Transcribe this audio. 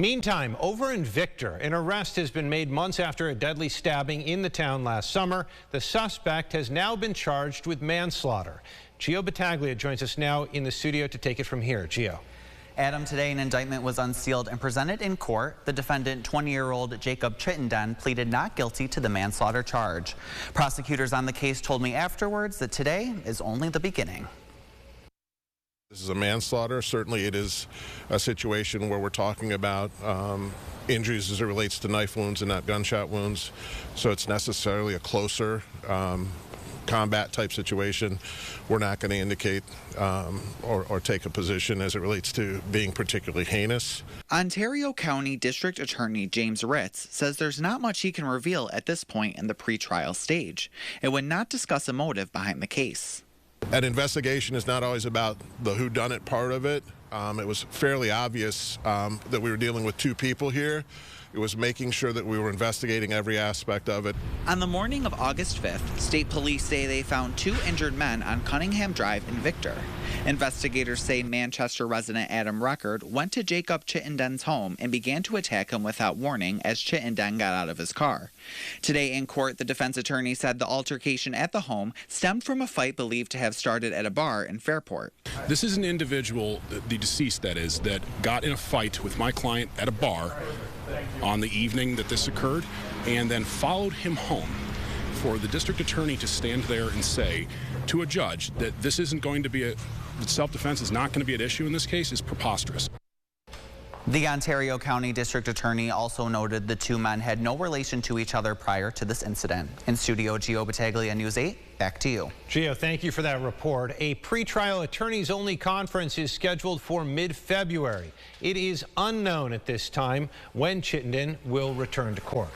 Meantime, over in Victor, an arrest has been made months after a deadly stabbing in the town last summer. The suspect has now been charged with manslaughter. Gio Battaglia joins us now in the studio to take it from here. Gio. Adam, today an indictment was unsealed and presented in court. The defendant, 20-year-old Jacob Chittenden, pleaded not guilty to the manslaughter charge. Prosecutors on the case told me afterwards that today is only the beginning. This is a manslaughter. Certainly it is a situation where we're talking about injuries as it relates to knife wounds and not gunshot wounds. So it's necessarily a closer combat type situation. We're not going to indicate or take a position as it relates to being particularly heinous. Ontario County District Attorney James Ritz says there's not much he can reveal at this point in the pretrial stage. It would not discuss a motive behind the case. An investigation is not always about the whodunit part of it. It was fairly obvious that we were dealing with two people here. It was making sure that we were investigating every aspect of it. On the morning of August 5th, state police say they found two injured men on Cunningham Drive in Victor. Investigators say Manchester resident Adam Record went to Jacob Chittenden's home and began to attack him without warning as Chittenden got out of his car. Today in court, the defense attorney said the altercation at the home stemmed from a fight believed to have started at a bar in Fairport. This is an individual, the deceased that is, that got in a fight with my client at a bar on the evening that this occurred and then followed him home. For the district attorney to stand there and say to a judge that this isn't going to be self-defense is not going to be an issue in this case is preposterous. The Ontario County District Attorney also noted the two men had no relation to each other prior to this incident. In studio, Gio Battaglia, News 8, back to you. Gio, thank you for that report. A pretrial attorneys-only conference is scheduled for mid-February. It is unknown at this time when Chittenden will return to court.